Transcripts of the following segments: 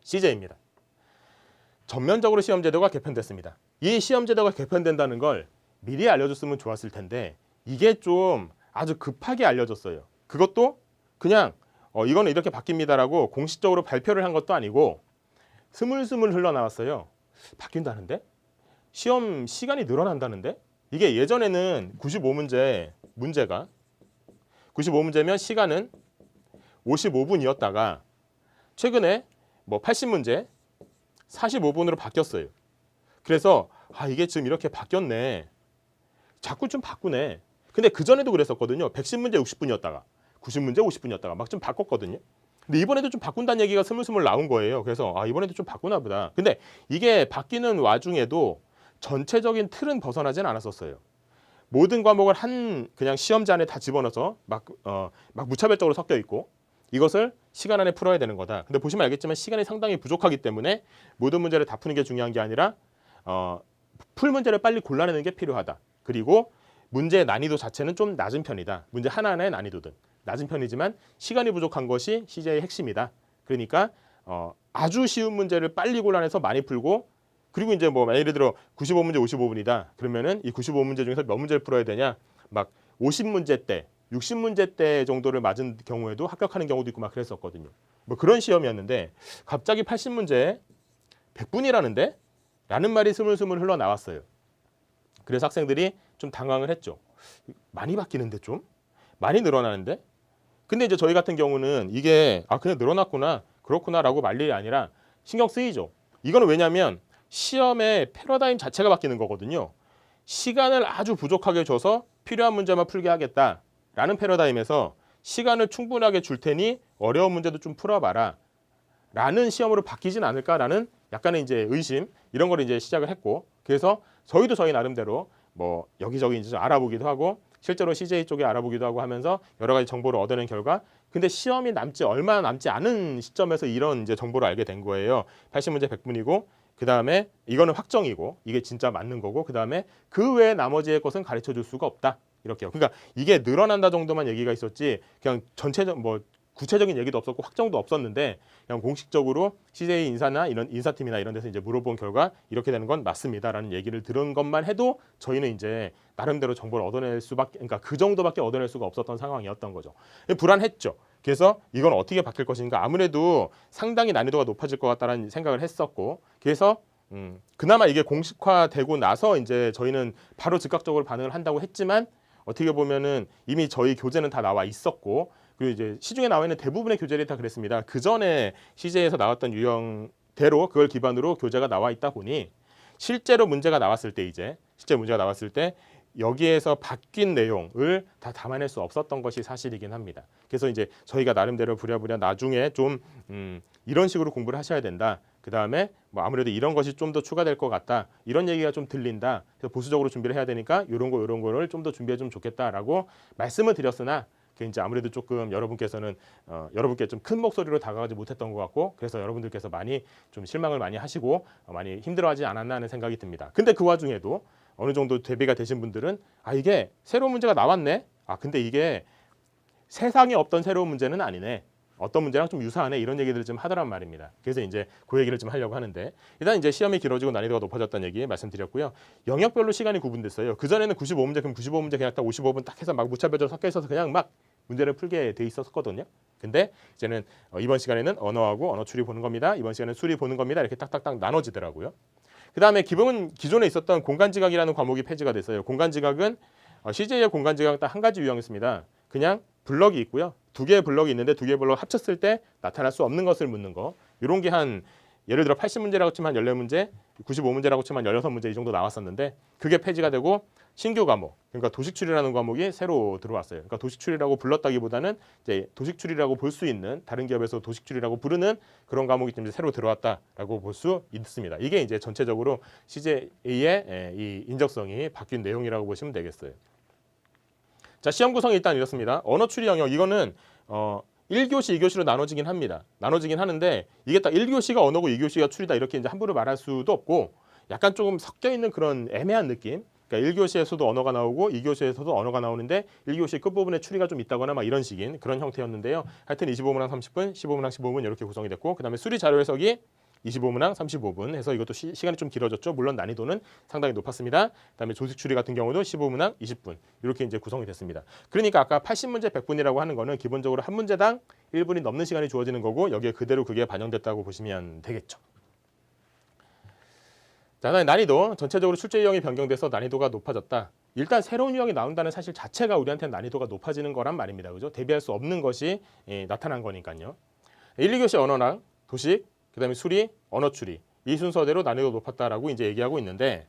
CJ입니다. 전면적으로 시험 제도가 개편됐습니다. 이 시험 제도가 개편된다는 걸 미리 알려줬으면 좋았을 텐데 이게 좀 아주 급하게 알려졌어요. 그것도 그냥 이거는 이렇게 바뀝니다라고 공식적으로 발표를 한 것도 아니고 스물스물 흘러나왔어요. 바뀐다는데? 시험 시간이 늘어난다는데? 이게 예전에는 95문제가 95문제면 시간은 55분이었다가 최근에 뭐 80문제 45분으로 바뀌었어요. 그래서 이게 지금 이렇게 바뀌었네. 자꾸 좀 바꾸네. 근데 그전에도 그랬었거든요. 110문제 60분이었다가 90문제 50분이었다가 막 좀 바꿨거든요. 근데 이번에도 좀 바꾼다는 얘기가 스물스물 나온 거예요. 그래서 이번에도 좀 바꾸나 보다. 근데 이게 바뀌는 와중에도 전체적인 틀은 벗어나진 않았었어요. 모든 과목을 그냥 시험지 안에 다 집어넣어서 막 무차별적으로 섞여 있고 이것을 시간 안에 풀어야 되는 거다. 근데 보시면 알겠지만 시간이 상당히 부족하기 때문에 모든 문제를 다 푸는 게 중요한 게 아니라 풀 문제를 빨리 골라내는 게 필요하다. 그리고 문제의 난이도 자체는 좀 낮은 편이다. 문제 하나하나의 난이도든 낮은 편이지만 시간이 부족한 것이 CJ의 핵심이다. 그러니까 아주 쉬운 문제를 빨리 골라내서 많이 풀고 그리고 이제 뭐 예를 들어 95문제 55분이다. 그러면은 이 95문제 중에서 몇 문제를 풀어야 되냐? 막 50문제 때, 60문제 때 정도를 맞은 경우에도 합격하는 경우도 있고 막 그랬었거든요. 뭐 그런 시험이었는데 갑자기 80문제에 100분이라는데? 라는 말이 스물스물 흘러나왔어요. 그래서 학생들이 좀 당황을 했죠. 많이 바뀌는데 좀? 많이 늘어나는데? 근데 이제 저희 같은 경우는 이게 그냥 늘어났구나, 그렇구나라고 말 일이 아니라 신경 쓰이죠. 이거는 왜냐하면 시험의 패러다임 자체가 바뀌는 거거든요. 시간을 아주 부족하게 줘서 필요한 문제만 풀게 하겠다라는 패러다임에서 시간을 충분하게 줄 테니 어려운 문제도 좀 풀어봐라 라는 시험으로 바뀌진 않을까라는 약간의 이제 의심 이런 걸 이제 시작을 했고 그래서 저희도 저희 나름대로 뭐 여기저기 이제 좀 알아보기도 하고 실제로 CJ 쪽에 알아보기도 하고 하면서 여러 가지 정보를 얻어낸 결과 근데 시험이 얼마 남지 않은 시점에서 이런 이제 정보를 알게 된 거예요. 80문제 100분이고 그 다음에 이거는 확정이고 이게 진짜 맞는 거고 그 다음에 그 외에 나머지의 것은 가르쳐 줄 수가 없다. 이렇게요. 그러니까 이게 늘어난다 정도만 얘기가 있었지 그냥 전체적 구체적인 얘기도 없었고 확정도 없었는데 그냥 공식적으로 CJ 인사나 이런 인사팀이나 이런 데서 이제 물어본 결과 이렇게 되는 건 맞습니다라는 얘기를 들은 것만 해도 저희는 이제 나름대로 정보를 얻어낼 수밖에 그러니까 그 정도밖에 얻어낼 수가 없었던 상황이었던 거죠. 불안했죠. 그래서 이건 어떻게 바뀔 것인가 아무래도 상당히 난이도가 높아질 것 같다는 생각을 했었고 그래서 그나마 이게 공식화되고 나서 이제 저희는 바로 즉각적으로 반응을 한다고 했지만 어떻게 보면은 이미 저희 교재는 다 나와 있었고 그리고 이제 시중에 나와 있는 대부분의 교재들이 다 그랬습니다. 그 전에 CJ에서 나왔던 유형대로 그걸 기반으로 교재가 나와 있다 보니 실제로 문제가 나왔을 때 여기에서 바뀐 내용을 다 담아낼 수 없었던 것이 사실이긴 합니다. 그래서 이제 저희가 나름대로 부랴부랴 나중에 좀 이런 식으로 공부를 하셔야 된다. 그 다음에 뭐 아무래도 이런 것이 좀 더 추가될 것 같다. 이런 얘기가 좀 들린다. 그래서 보수적으로 준비를 해야 되니까 이런 거를 좀 더 준비해 주면 좋겠다라고 말씀을 드렸으나 이제 아무래도 조금 여러분께서는 여러분께 좀 큰 목소리로 다가가지 못했던 것 같고 그래서 여러분들께서 많이 좀 실망을 많이 하시고 많이 힘들어하지 않았나 하는 생각이 듭니다. 근데 그 와중에도 어느 정도 대비가 되신 분들은 이게 새로운 문제가 나왔네. 근데 이게 세상에 없던 새로운 문제는 아니네. 어떤 문제랑 좀 유사하네 이런 얘기들을 좀 하더란 말입니다. 그래서 이제 그 얘기를 좀 하려고 하는데 일단 이제 시험이 길어지고 난이도가 높아졌다는 얘기 말씀드렸고요. 영역별로 시간이 구분됐어요. 그전에는 95문제 그럼 95문제 그냥 딱 55분 딱 해서 막 무차별적으로 섞여 있어서 그냥 막 문제를 풀게 돼 있었거든요. 근데 이제는 이번 시간에는 언어하고 언어 추리 보는 겁니다. 이번 시간에는 수리 보는 겁니다. 이렇게 딱딱딱 나눠지더라고요. 그 다음에 기존에 있었던 공간지각이라는 과목이 폐지가 됐어요. 공간지각은 CJ의 공간지각은 딱 한 가지 유형이었습니다. 그냥 블럭이 있고요. 두 개의 블럭이 있는데 두 개의 블럭 합쳤을 때 나타날 수 없는 것을 묻는 거. 이런 게 예를 들어 80문제라고 치면 14문제, 95문제라고 치면 16문제 이 정도 나왔었는데 그게 폐지가 되고 신규 과목, 그러니까 도식추리라는 과목이 새로 들어왔어요. 그러니까 도식추리라고 불렀다기보다는 이제 도식추리라고 볼 수 있는 다른 기업에서 도식추리라고 부르는 그런 과목이 좀 새로 들어왔다라고 볼 수 있습니다. 이게 이제 전체적으로 CJ의 이 인적성이 바뀐 내용이라고 보시면 되겠어요. 자, 시험 구성이 일단 이렇습니다. 언어 추리 영역 이거는 1교시, 2교시로 나눠지긴 합니다. 나눠지긴 하는데 이게 딱 1교시가 언어고 2교시가 추리다 이렇게 이제 함부로 말할 수도 없고 약간 조금 섞여 있는 그런 애매한 느낌. 그러니까 1교시에서도 언어가 나오고 2교시에서도 언어가 나오는데 1교시 끝부분에 추리가 좀 있다거나 막 이런 식인 그런 형태였는데요. 하여튼 25분당 30분, 15분당 15분 이렇게 구성이 됐고 그다음에 수리 자료 해석이 25문항 35분 해서 이것도 시간이 좀 길어졌죠. 물론 난이도는 상당히 높았습니다. 그다음에 조식 추리 같은 경우도 15문항 20분 이렇게 이제 구성이 됐습니다. 그러니까 아까 80문제 100분이라고 하는 거는 기본적으로 한 문제당 1분이 넘는 시간이 주어지는 거고 여기에 그대로 그게 반영됐다고 보시면 되겠죠. 자, 난이도 전체적으로 출제 유형이 변경돼서 난이도가 높아졌다. 일단 새로운 유형이 나온다는 사실 자체가 우리한테는 난이도가 높아지는 거란 말입니다. 그죠? 대비할 수 없는 것이 나타난 거니까요. 1, 2교시 언어랑 도식, 그다음에 수리, 언어 추리 이 순서대로 난이도 높았다라고 이제 얘기하고 있는데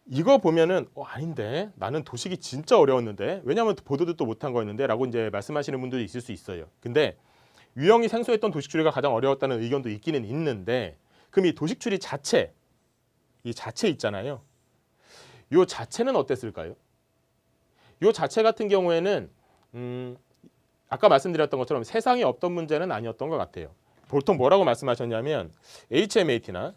이거 보면은 아닌데 나는 도식이 진짜 어려웠는데 왜냐하면 보도 듣도 못한 거였는데라고 이제 말씀하시는 분들이 있을 수 있어요. 근데 유형이 생소했던 도식 추리가 가장 어려웠다는 의견도 있기는 있는데 그럼 이 도식 추리 자체 이 자체 있잖아요. 요 자체는 어땠을까요? 요 자체 같은 경우에는 아까 말씀드렸던 것처럼 세상에 없던 문제는 아니었던 것 같아요. 보통 뭐라고 말씀하셨냐면 HMAT나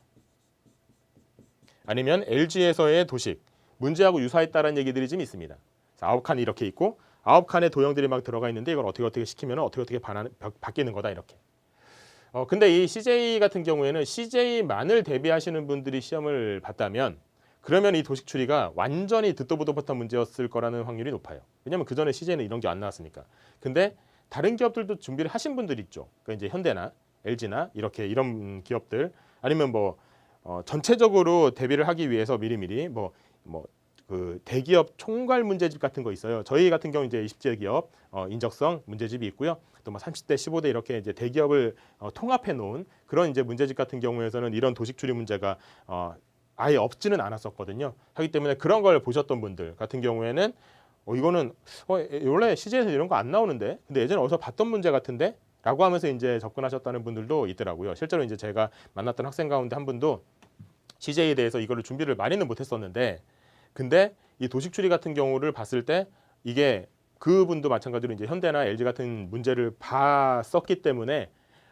아니면 LG에서의 도식 문제하고 유사했다라는 얘기들이 좀 있습니다. 9칸이 이렇게 있고 9칸의 도형들이 막 들어가 있는데 이걸 어떻게 시키면 어떻게 바뀌는 거다 이렇게. 근데 이 CJ 같은 경우에는 CJ만을 대비하시는 분들이 시험을 봤다면 그러면 이 도식 추리가 완전히 듣도 보도 못한 문제였을 거라는 확률이 높아요. 왜냐하면 그 전에 CJ는 이런 게 안 나왔으니까. 근데 다른 기업들도 준비를 하신 분들이 있죠. 그러니까 이제 현대나 LG나 이런 기업들 아니면 뭐 전체적으로 대비를 하기 위해서 미리미리 그 대기업 총괄 문제집 같은 거 있어요. 저희 같은 경우 이제 20대 기업 인적성 문제집이 있고요. 또 뭐 30대, 15대 이렇게 이제 대기업을 통합해 놓은 그런 이제 문제집 같은 경우에서는 이런 도식 추리 문제가 아예 없지는 않았었거든요. 하기 때문에 그런 걸 보셨던 분들 같은 경우에는 이거는 원래 CJ에서 이런 거 안 나오는데 근데 예전에 어디서 봤던 문제 같은데 라고 하면서 이제 접근하셨다는 분들도 있더라고요. 실제로 이제 제가 만났던 학생 가운데 한 분도 CJ에 대해서 이거를 준비를 많이는 못했었는데 근데 이 도식 추리 같은 경우를 봤을 때 이게 그분도 마찬가지로 이제 현대나 LG 같은 문제를 봤었기 때문에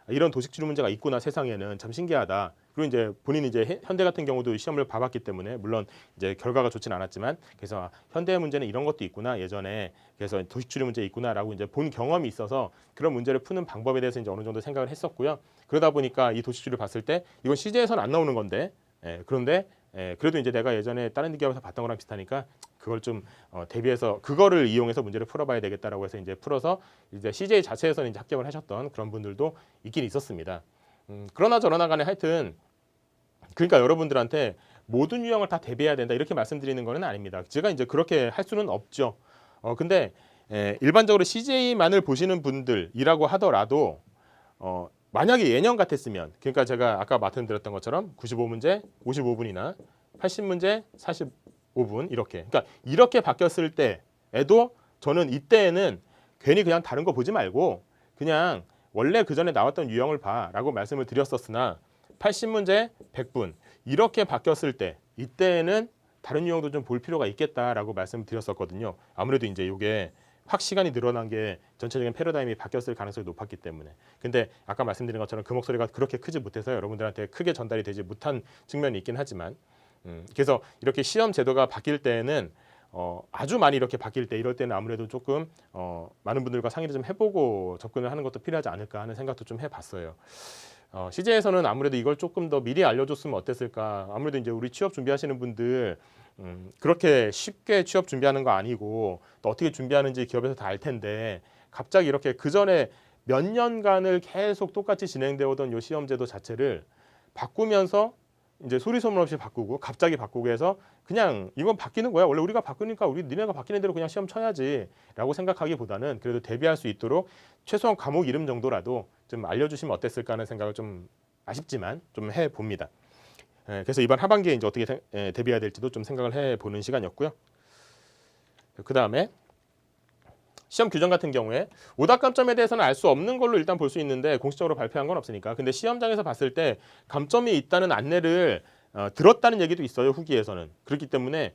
이런 도식 추리 문제가 있구나 세상에는 참 신기하다. 그리고 이제 본인이 이제 현대 같은 경우도 시험을 봐봤기 때문에 물론 이제 결과가 좋진 않았지만 그래서 현대 문제는 이런 것도 있구나 예전에 그래서 도식 추리 문제 있구나라고 이제 본 경험이 있어서 그런 문제를 푸는 방법에 대해서 이제 어느 정도 생각을 했었고요. 그러다 보니까 이 도식 추리를 봤을 때 이건 CJ에서는 안 나오는 건데 그런데 그래도 이제 내가 예전에 다른 기업에서 봤던 거랑 비슷하니까 그걸 좀 대비해서 그거를 이용해서 문제를 풀어봐야 되겠다라고 해서 이제 풀어서 이제 CJ 자체에서는 이제 합격을 하셨던 그런 분들도 있긴 있었습니다. 그러나 저러나 간에 하여튼 그러니까 여러분들한테 모든 유형을 다 대비해야 된다 이렇게 말씀드리는 거는 아닙니다. 제가 이제 그렇게 할 수는 없죠. 근데 일반적으로 CJ만을 보시는 분들이라고 하더라도 만약에 예년 같았으면 그러니까 제가 아까 말씀드렸던 것처럼 95문제 55분이나 80문제 45분 이렇게 그러니까 이렇게 바뀌었을 때에도 저는 이때에는 괜히 그냥 다른 거 보지 말고 그냥 원래 그 전에 나왔던 유형을 봐라고 말씀을 드렸었으나 80문제 100분 이렇게 바뀌었을 때 이때에는 다른 유형도 좀 볼 필요가 있겠다라고 말씀을 드렸었거든요. 아무래도 이제 이게 확 시간이 늘어난 게 전체적인 패러다임이 바뀌었을 가능성이 높았기 때문에. 근데 아까 말씀드린 것처럼 그 목소리가 그렇게 크지 못해서 여러분들한테 크게 전달이 되지 못한 측면이 있긴 하지만 그래서 이렇게 시험 제도가 바뀔 때에는 아주 많이 이렇게 바뀔 때 이럴 때는 아무래도 조금 많은 분들과 상의를 좀 해보고 접근을 하는 것도 필요하지 않을까 하는 생각도 좀 해봤어요. CJ에서는 아무래도 이걸 조금 더 미리 알려줬으면 어땠을까. 아무래도 이제 우리 취업 준비하시는 분들 그렇게 쉽게 취업 준비하는 거 아니고 또 어떻게 준비하는지 기업에서 다 알 텐데 갑자기 이렇게 그 전에 몇 년간을 계속 똑같이 진행되어 오던 요 시험 제도 자체를 바꾸면서 이제 소리 소문 없이 바꾸고 갑자기 바꾸고 해서 그냥 이건 바뀌는 거야. 원래 우리가 바꾸니까 니네가 바뀌는 대로 그냥 시험 쳐야지라고 생각하기보다는 그래도 대비할 수 있도록 최소한 과목 이름 정도라도 좀 알려주시면 어땠을까 하는 생각을 좀 아쉽지만 좀 해봅니다. 그래서 이번 하반기에 이제 어떻게 대비해야 될지도 좀 생각을 해보는 시간이었고요. 그 다음에 시험 규정 같은 경우에 오답 감점에 대해서는 알 수 없는 걸로 일단 볼 수 있는데 공식적으로 발표한 건 없으니까. 근데 시험장에서 봤을 때 감점이 있다는 안내를 들었다는 얘기도 있어요. 후기에서는. 그렇기 때문에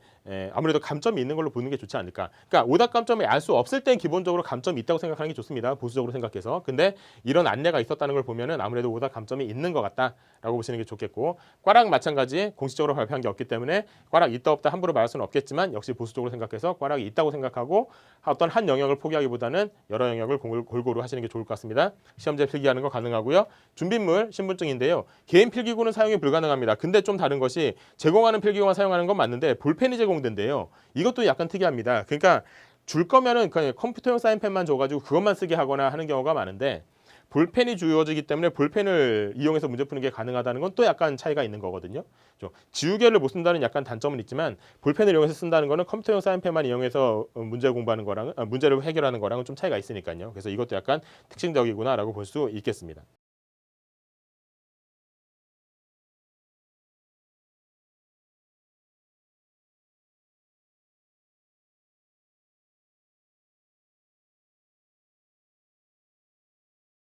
아무래도 감점이 있는 걸로 보는 게 좋지 않을까. 그러니까 오답 감점을 알 수 없을 땐 기본적으로 감점이 있다고 생각하는 게 좋습니다. 보수적으로 생각해서. 근데 이런 안내가 있었다는 걸 보면은 아무래도 오답 감점이 있는 것 같다라고 보시는 게 좋겠고, 꽈락 마찬가지 공식적으로 발표한 게 없기 때문에 꽈락 있다 없다 함부로 말할 수는 없겠지만 역시 보수적으로 생각해서 꽈락이 있다고 생각하고 어떤 한 영역을 포기하기보다는 여러 영역을 골고루 하시는 게 좋을 것 같습니다. 시험지에 필기하는 거 가능하고요. 준비물 신분증인데요. 개인 필기구는 사용이 불가능합니다. 근데 좀 다른 것이 제공하는 필기구만 사용하는 건 맞는데 볼펜이 제공된대요. 이것도 약간 특이합니다. 그러니까 줄 거면은 그냥 컴퓨터용 사인펜만 줘가지고 그것만 쓰게 하거나 하는 경우가 많은데 볼펜이 주어지기 때문에 볼펜을 이용해서 문제 푸는 게 가능하다는 건 또 약간 차이가 있는 거거든요. 지우개를 못 쓴다는 약간 단점은 있지만 볼펜을 이용해서 쓴다는 거는 컴퓨터용 사인펜만 이용해서 문제 공부하는 거랑 문제를 해결하는 거랑은 좀 차이가 있으니까요. 그래서 이것도 약간 특징적이구나라고 볼 수 있겠습니다.